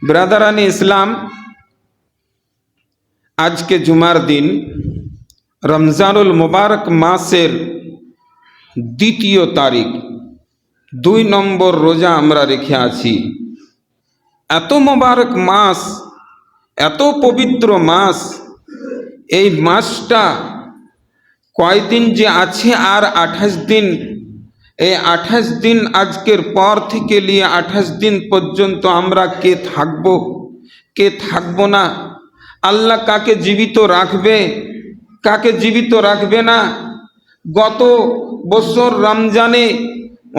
ব্রাদারানি ইসলাম, আজকে জুমার দিন রমজানুল মুবারক মাসের 2 তারিখ, 2 নম্বর রোজা আমরা রেখে আছি। এত মুবারক মাস, এত পবিত্র মাস, এই মাসটা কয়দিন যে আছে আর 28 দিন। এই 28 দিন আজকের পর থেকে নিয়ে 28 দিন পর্যন্ত আমরা কে থাকব, কে থাকব না, আল্লাহ কাকে জীবিত রাখবে, কাকে জীবিত রাখবে না। গত বছর রমজানে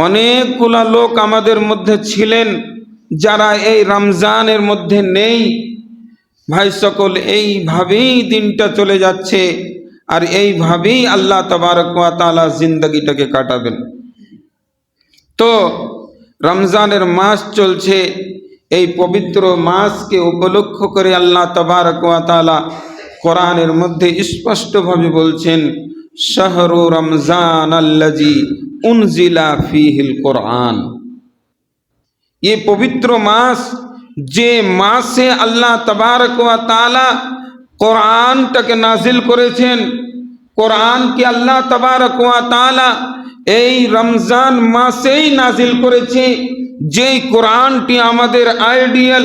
অনেকগুলা লোক আমাদের মধ্যে ছিলেন যারা এই রমজানের মধ্যে নেই। ভাই সকল, এইভাবেই দিনটা চলে যাচ্ছে আর এইভাবেই আল্লাহ তাবারক ওয়া তাআলা জিন্দগিটাকে কাটাবেন। তো রমজানের মাস চলছে, এই পবিত্র মাসকে উপলক্ষ করে আল্লাহ তাবারক ওয়া তাআলা কোরআনের মধ্যে স্পষ্টভাবে বলছেন, শাহরু রমজান আল্লাযী উনজিলা ফীহিল কোরআন। ये পবিত্র মাস, যে মাসে আল্লাহ তাবারক ওয়া তাআলা কোরআনটাকে নাজিল করেছেন, কোরআনকে আল্লাহ তাবারক ওয়া তাআলা এই রমজান মাসেই নাজিল করেছে। যেই কোরআনটি আমাদের আইডিয়াল,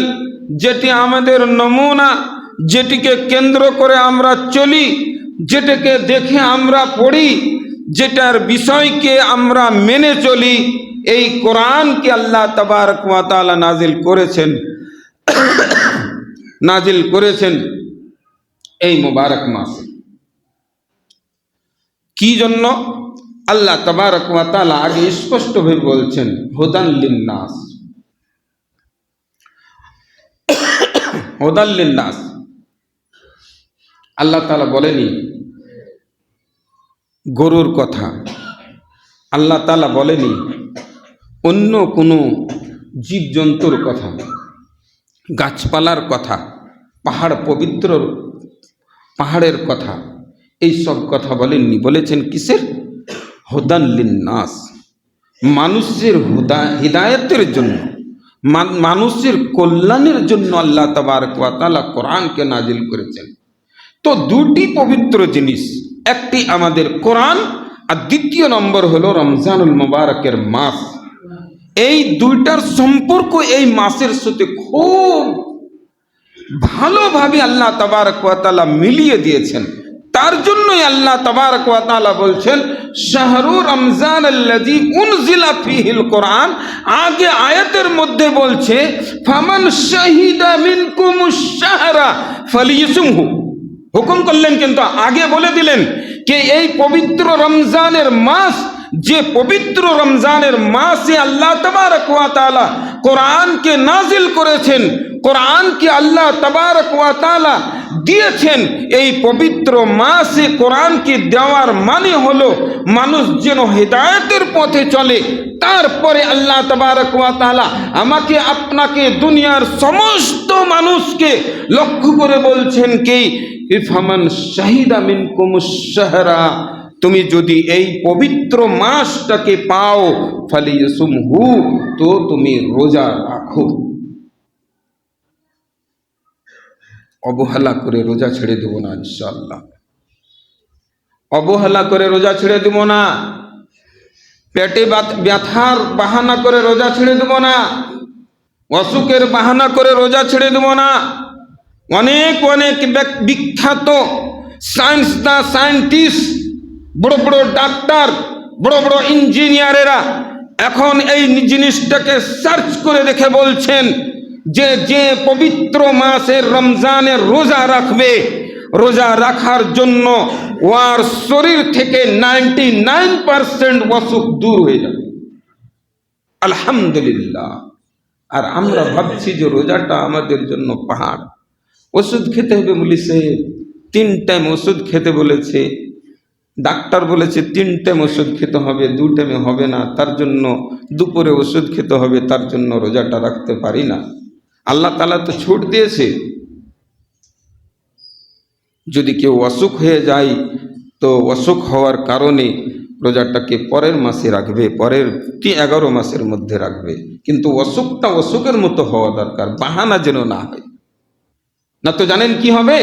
যেটি আমাদের নমুনা, যেটিকে কেন্দ্র করে আমরা চলি, যেটাকে দেখে আমরা পড়ি, যেটার বিষয়কে আমরা মেনে চলি, এই কোরআনকে আল্লাহ তাবারক ওয়া তাআলা নাজিল করেছেন এই মুবারক মাসে। কি জন্য? আল্লাহ তাবারক ওয়া তাআলা আগে স্পষ্টভাবে বলছেন, হুদান লিন্নাস, হুদান লিন্নাস। আল্লাহ তাআলা বলেনি গরুর কথা, আল্লাহ তাআলা বলেনি অন্য কোনো জীবজন্তুর কথা, গাছপালার কথা, পবিত্র পাহাড়ের কথা, এই সব কথা বলেননি। বলেছেন কিসের? হুদান লিন্নাস, মানুষের হিদায়াতের জন্য, মানুষের কল্যাণের জন্য আল্লাহ তাবারক ওয়া তাআলা কোরআনকে নাজিল করেছেন। তো 2টি পবিত্র জিনিস, একটি আমাদের কোরআন আর দ্বিতীয় নম্বর হলো রমজানুল মুবারকের মাস। এই 2টার সম্পর্ক এই মাসের সাথে খুব ভালোভাবে আল্লাহ তাবারক ওয়া তাআলা মিলিয়ে দিয়েছেন। তার জন্যই আল্লাহ তাবারক ওয়া তাআলা বলছেন, শাহরু রমজান আল্লাযী উনজিলা ফীহিল কোরআন। আগে আয়াতের মধ্যে বলছে, ফামান শাহিদা মিনকুমুশ শাহরা ফালিয়াসুমহু। হুকুম করলেন, কিন্তু আগে বলে দিলেন যে এই পবিত্র রমজানের মাস, যে পবিত্র রমজানের মাসে আল্লাহ তাবারক ওয়া তাআলা কোরআনকে নাজিল করেছেন, কোরআনকে আল্লাহ তাবারক ওয়া তাআলা দিয়েছেন। এই পবিত্র মাসে কোরআনকে দেওয়ার মানে হলো মানুষ যেন হিদায়াতের পথে চলে। তারপরে আল্লাহ তাবারক ওয়া তাআলা আমাকে আপনাকে দুনিয়ার সমস্ত মানুষকে লক্ষ্য করে বলছেন কি, ফামান শাহিদা মিনকুমুশ শাহরা, তুমি যদি এই পবিত্র মাসটাকে পাও, ফালিয়াসুমহু, তো তুমি রোজা রাখো। অবহেলা করে রোজা ছেড়ে দেব না ইনশাআল্লাহ, অবহেলা করে রোজা ছেড়ে দেব না, পেটে ব্যথার বাহানা করে রোজা ছেড়ে দেব না, অসুখের বাহানা করে রোজা ছেড়ে দেব না। অনেক অনেক বিখ্যাত সায়েন্টিস্ট, বড় বড় ডাক্তার, বড় বড় ইঞ্জিনিয়ারেরা এখন এই জিনিসটাকে সার্চ করে দেখে বলছেন যে যে পবিত্র মাসের রমজানের রোজা রাখবে, রোজা রাখার জন্য ওর শরীর থেকে 99% অসুখ দূর হয়ে যাবে। আলহামদুলিল্লাহ। আর আমরা ভাবছি যে রোজাটা আমাদের জন্য পাহাড়। ওষুধ খেতে হবে বলেছে, 3 টাইম ওষুধ খেতে বলেছে, ডাক্তার বলেছে 3 টাইম ওষুধ খেতে হবে, 2 টাইমে হবে না, তার জন্য দুপুরে ওষুধ খেতে হবে, তার জন্য রোজাটা রাখতে পারি না। আল্লাহ তাআলা তো ছুট দিয়েছে, যদি কেউ অসুখ হয়ে যায় তো অসুখ হওয়ার কারণে রোজাটাকে পরের মাসে রাখবে, পরের 11 মাসের মধ্যে রাখবে, কিন্তু অসুখটা অসুখের মতো হওয়া দরকার, বাহানা যেন না হয়। না তো জানেন কি হবে?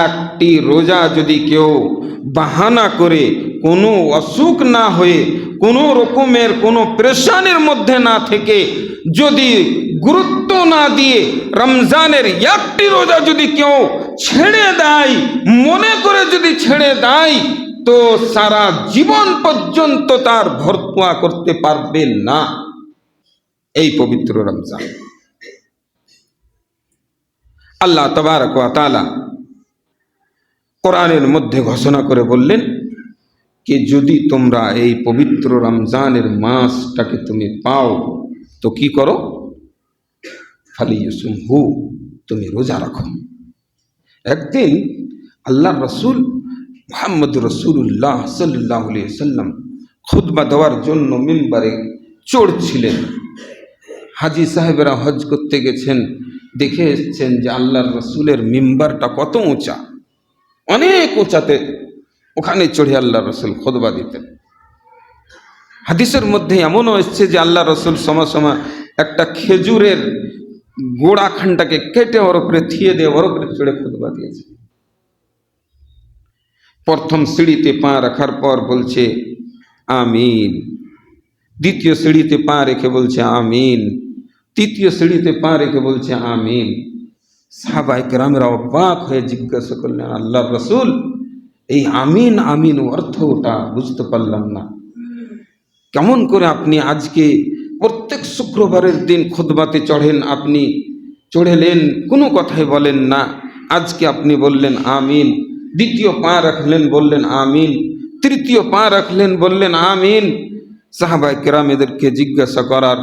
একটি রোজা যদি কেউ বাহানা করে, কোনো অসুখ না হয়ে, কোনো রকমের কোনো প্রেশানের মধ্যে না থেকে, যদি গুরুত্ব না দিয়ে রমজানের একটি রোজা যদি কেউ ছেড়ে দেয়, মনে করে যদি ছেড়ে দেয়, তো সারা জীবন পর্যন্ত তার ভরপুয়া করতে পারবে না এই পবিত্র রমজান। আল্লাহ তাবারক ওয়া তাআলা কোরআনের মধ্যে ঘোষণা করে বললেন कि যদি তোমরা এই পবিত্র রমজানের মাসটাকে তুমি পাও তো কি করো, ফালিয়াসুমহু, তুমি রোজা রাখো। একদিন আল্লাহর রসুল মুহাম্মদ রাসূলুল্লাহ সাল্লাল্লাহু আলাইহি ওয়াসাল্লাম খুতবা দেওয়ার জন্য মিম্বরে চড়ছিলেন। হাজী সাহেবেরা হজ করতে গেছেন, দেখে এসছেন যে আল্লাহর রসুলের মিম্বরটা কত উঁচা, অনেক উঁচাতে, ওখানে চড়ে আল্লাহ রসুল খুতবা দিতেন। হাদিসের মধ্যে এমনও এসছে যে আল্লাহ রসুল সময় সময় একটা খেজুরের গোড়াখানটাকে কেটে ওর উপরে থিয়ে দিয়ে ওর উপরে চড়ে খুতবা দিয়েছে। প্রথম সিঁড়িতে পা রাখার পর বলছে আমিন, দ্বিতীয় সিঁড়িতে পা রেখে বলছে আমিন, তৃতীয় সিঁড়িতে পা রেখে বলছে আমিন। সাহাবায়ে কেরামেরা অবাক হয়ে জিজ্ঞাসা করলেন, আল্লাহর রসুল, এই আমিন আমিন অর্থটা বুঝতে পারলাম না, কেমন করে আপনি আজকে প্রত্যেক শুক্রবারের দিন খুতবাতে চড়েন, আপনি চড়েলেন, কোনো কথাই বলেন না, আজকে আপনি বললেন আমিন, দ্বিতীয় পা রাখলেন বললেন আমিন, তৃতীয় পা রাখলেন বললেন আমিন। সাহাবায়ে কেরাম এদেরকে জিজ্ঞাসা করার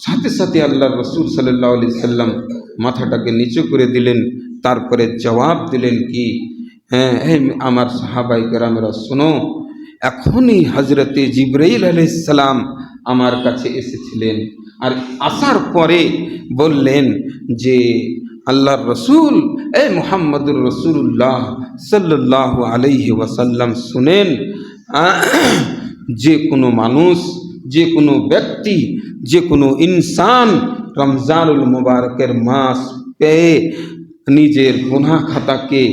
সাথে সাথে আল্লাহর রসুল সাল্লাল্লাহু আলাইহি সাল্লাম মাথাটাকে নিচু করে দিলেন, তারপরে জবাব দিলেন কি, হ্যাঁ আমার সাহাবায়ে কেরামেরা শোনো, এখনই হজরতে জিবরাইল আলাইহিস সালাম আমার কাছে এসেছিলেন, আর আসার পরে বললেন যে আল্লাহর রসুল এ মুহাম্মদুর রাসূলুল্লাহ সাল্লাল্লাহু আলাইহি ওয়াসাল্লাম শুনেন, যে কোনো মানুষ, যে কোনো ব্যক্তি, যে কোনো ইনসান রমজানুল মুবারকের মাস পেয়ে নিজের গুনাহ খাতাকে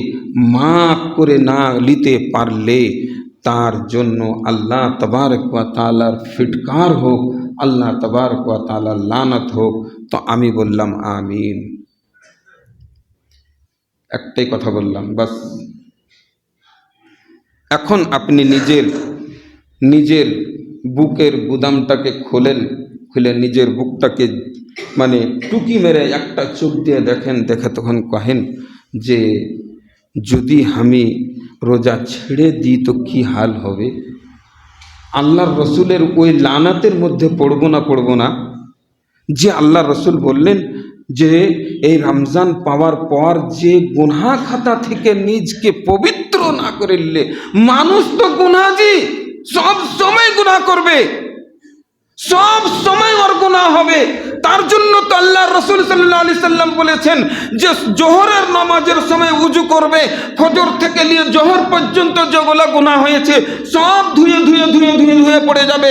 মাফ করে না নিতে পারলে তার জন্য আল্লাহ তাবারক ওয়া তাআলার ফিটকার হোক, আল্লাহ তাবারক ওয়া তাআলার লানত হোক। তো আমি বললাম আমিন, একটাই কথা বললাম বাস। এখন আপনি নিজের বুকের গুদামটাকে খুলে নিজের বুকটাকে মানে টুকি মেরে একটা চোখ দিয়ে দেখেন, দেখে তখন কহেন যে যদি আমি রোজা ছেড়ে দিই তো কি হাল হবে, আল্লাহর রসুলের ওই লানাতের মধ্যে পড়বো না যে আল্লাহর রসুল বললেন যে এই রমজান পাওয়ার পর যে গুনাহ খাতা থেকে নিজকে পবিত্র না করলে, মানুষ তো গুনাহজি, সব সময় গুনাহ করবে, সব সময় ওর গুনাহ হবে। তার জন্য তো আল্লাহর রাসূল সাল্লাল্লাহু আলাইহি সাল্লাম বলেছেন যে জোহরের নামাজের সময় উযু করবে, ফজর থেকে নিয়ে জোহর পর্যন্ত যেগুলো গুনাহ হয়েছে সব ধুয়ে পড়ে যাবে।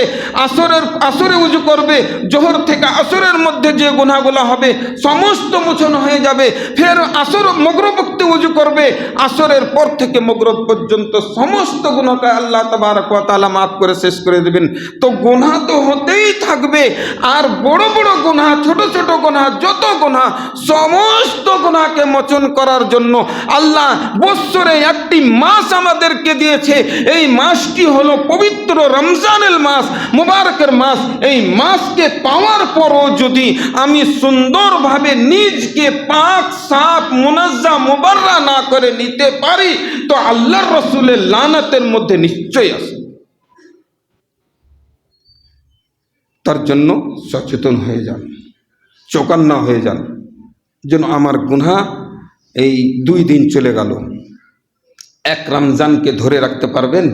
আসরে উযু করবে, জোহর থেকে আসরের মধ্যে যে গুনাহগুলো হবে সমস্ত মোচন হয়ে যাবে। ফের আসর মাগরিব ওয়াক্তে উযু করবে, আসরের পর থেকে মাগরিব পর্যন্ত সমস্ত গুনাহকে আল্লাহ তাবারক ওয়া তাআলা মাফ করে শেষ করে দেবেন। তো গুনাহ তো হতেই থাকবে, আর বড় বড় গুনাহ, ছোট ছোট গুনাহ, যত গুনাহ, সমস্ত গুনাহকে মোচন করার জন্য আল্লাহ বৎসরে একটি মাস আমাদেরকে দিয়েছে। এই মাসটি হলো পবিত্র রমজানের মাস, মুবারকের মাস। এই মাসকে পাওয়ার পরও যদি আমি সুন্দরভাবে নিজকে পাক সাফ মুনাজ্জা মুবাররা না করে নিতে পারি তো আল্লাহর রাসূলের লানাতের মধ্যে নিশ্চয়ই আছে। তার জন্য সচেতন হয়ে যান, চৌকান্না হয়ে যান, যেন আমার গুনাহ এই 2 দিন চলে গেল, এক রমজানকে ধরে রাখতে পারবেন,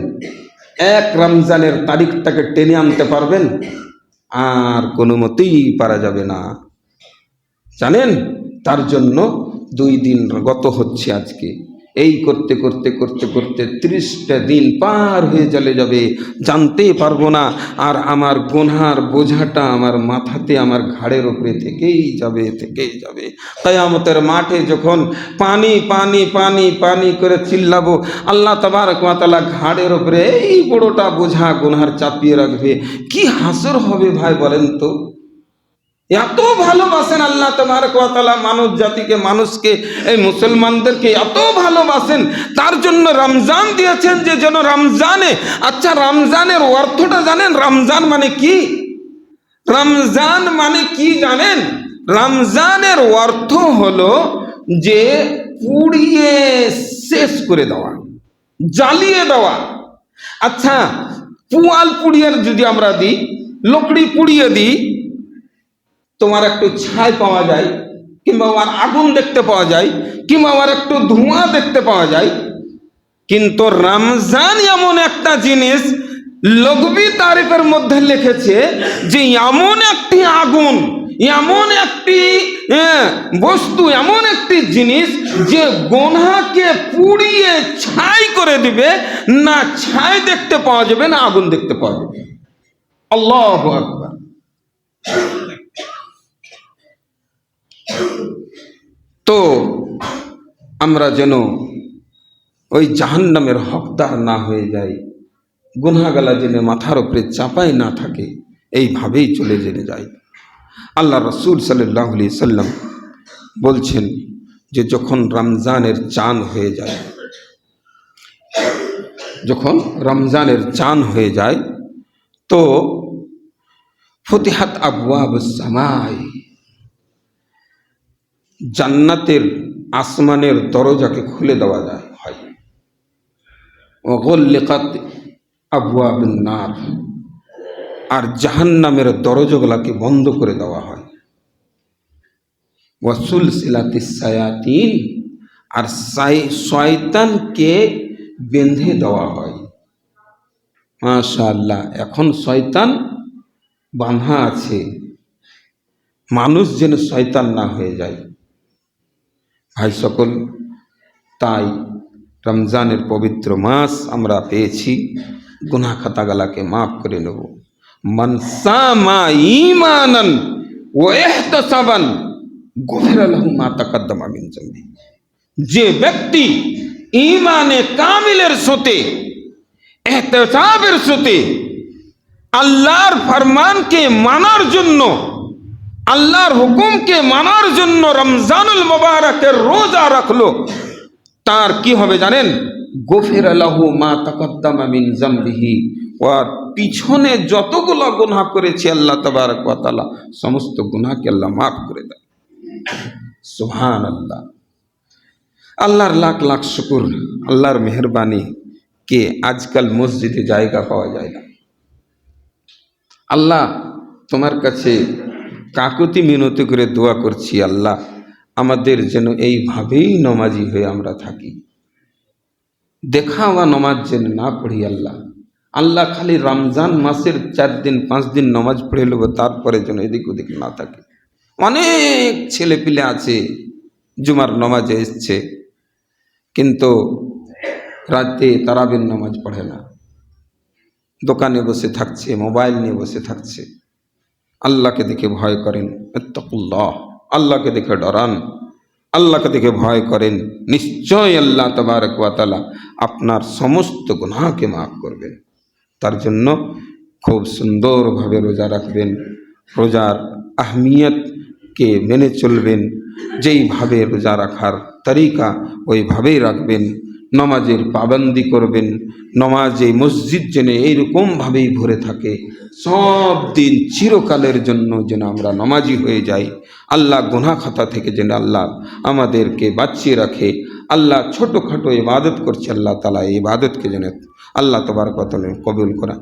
এক রমজানের তারিখটাকে টেনে আনতে পারবেন, আর কোনো মতেই পারা যাবে না, জানেন। তার জন্য 2 দিন গত হচ্ছে আজকে, এই করতে করতে করতে করতে 30টা দিন পার হয়ে চলে যাবে, জানতেই পারবো না। আর আমার গুনহার বোঝাটা আমার মাথাতে, আমার ঘাড়ের উপরে থেকেই যাবে, থেকেই যাবে। কিয়ামতের মাঠে যখন পানি পানি পানি পানি করে চিল্লাবো, আল্লাহ তাবারক ওয়া তাআলা ঘাড়ের উপরে এই বড়টা বোঝা গুনহার চাপিয়ে রাখবে। কি হাসর হবে ভাই বলেন তো। এত ভালোবাসেন আল্লাহ তাবারক ওয়া তাআলা মানব জাতিকে, মানুষকে, এই মুসলমানদেরকে এত ভালোবাসেন, তার জন্য রমজান দিয়েছেন যে যেন রমজানে, আচ্ছা রমজানের অর্থটা জানেন? রমজান মানে কি? রমজান মানে কি জানেন? রমজানের অর্থ হলো যে পুড়িয়ে শেষ করে দেওয়া, জ্বালিয়ে দেওয়া। আচ্ছা পুয়াল পুড়িয়ে যদি আমরা দিই, লকড়ি পুড়িয়ে দিই, তোমার একটু ছাই পাওয়া যায়, কিংবা আমার আগুন দেখতে পাওয়া যায়, কিংবা আমার একটু ধোঁয়া দেখতে পাওয়া যায়। কিন্তু রমজান এমন একটা জিনিস, লঘবি তারিফের মধ্যে লিখেছে যে এমন একটি আগুন, এমন একটি বস্তু, এমন একটি জিনিস যে গুনাহকে পুড়িয়ে ছাই করে দিবে। না ছাই দেখতে পাওয়া যাবে, না আগুন দেখতে পাওয়া যাবে। আল্লাহু আকবার। তো আমরা যেন ওই জাহান্নামের হকদার না হয়ে যাই, গুনাহগালা যেন মাথার উপরে চাপাই না থাকে, এইভাবেই চলে জেনে যায়। আল্লাহ রাসূল সাল্লাল্লাহু আলাইহি সাল্লাম বলছেন যে যখন রমজানের চাঁদ হয়ে যায়, যখন রমজানের চাঁদ হয়ে যায়, তো ফুতিহাত আবওয়াবুস সামাই, জান্নাতের আসমানের দরজাকে খুলে দেওয়া যায় হয়। ওয়াগুল্লিকাত আবওয়াবুন নার, আর জাহান্নামের দরজাগুলোকে বন্ধ করে দেওয়া হয়। ওয়াসুলসিলাতিস শায়াতিন, আর শয়তানকে বেঁধে দেওয়া হয়। মাশাআল্লাহ, এখন শয়তান বাঁধা আছে, মানুষ যেন শয়তান না হয়ে যায়। ভাই সকল, তাই রমজানের পবিত্র মাস আমরা পেয়েছি, গুনাহ খাতাগুলোকে মাফ করে নেব। মান সামা ঈমানান ওয়া ইহতিসাবান গুফিরা লাহু মা তাকাদ্দামা মিন যামবি। যে ব্যক্তি ঈমানে কামিলের সাথে, ইহতিসাবের সাথে আল্লাহর ফরমানকে মানার জন্য, আল্লাহর হুকুমকে মানার জন্য রমজানুল মুবারকের রোজা রাখলো, তার কি হবে জানেন? গুফিরা লাহু মা তাকাদ্দামা মিন যামবিহি, ওর পিছনে যতগুলো গুনাহ করেছে আল্লাহ তাবারক ওয়া তাআলা সমস্ত গুনাহকে আল্লাহ মাফ করে দেয়। সুবহানাল্লাহ। আল্লাহর লাখ লাখ শুকর, আল্লাহর মেহেরবানি কে আজকাল মসজিদে জায়গা পাওয়া যায় না। আল্লাহ তোমার কাছে কাকুতি মিনতি করে দোয়া করছি, আল্লাহ আমাদের যেন এইভাবেই নমাজি হয়ে আমরা থাকি, দেখাওয়া নমাজ যেন না পড়ি। আল্লাহ আল্লাহ খালি রমজান মাসের 4 দিন 5 দিন নমাজ পড়ে নেব, তারপরে যেন এদিক ওদিক না থাকে। অনেক ছেলে পিলে আছে জুমার নমাজে এসছে, কিন্তু রাতে তারাবির নামাজ পড়ে না, দোকানে বসে থাকছে, মোবাইল নিয়ে বসে থাকছে। আল্লাহকে দেখে ভয় করেন, ইত্তাকুল্লাহ, আল্লাহকে দেখে ডরান, আল্লাহকে দেখে ভয় করেন। নিশ্চয় আল্লাহ তাবারক ওয়া তাআলা আপনার সমস্ত গুনাহকে মাফ করবেন। তার জন্য খুব সুন্দরভাবে রোজা রাখবেন, রোজার আহমিয়তকে মেনে চলবেন, যেইভাবে রোজা রাখার তরিকা ওইভাবেই রাখবেন, নমাজের পাবন্দি করবেন, নমাজে মসজিদ যেন এইরকমভাবেই ভরে থাকে, সব দিন চিরকালের জন্য যেন আমরা নমাজি হয়ে যাই। আল্লাহ গুনাহ খাতা থেকে যেন আল্লাহ আমাদেরকে বাঁচিয়ে রাখে। আল্লাহ ছোটোখাটো ইবাদত করছে, আল্লাহ তাআলা এই ইবাদতকে যেন আল্লাহ তাবারক ওয়া তাআলা কবুল করা।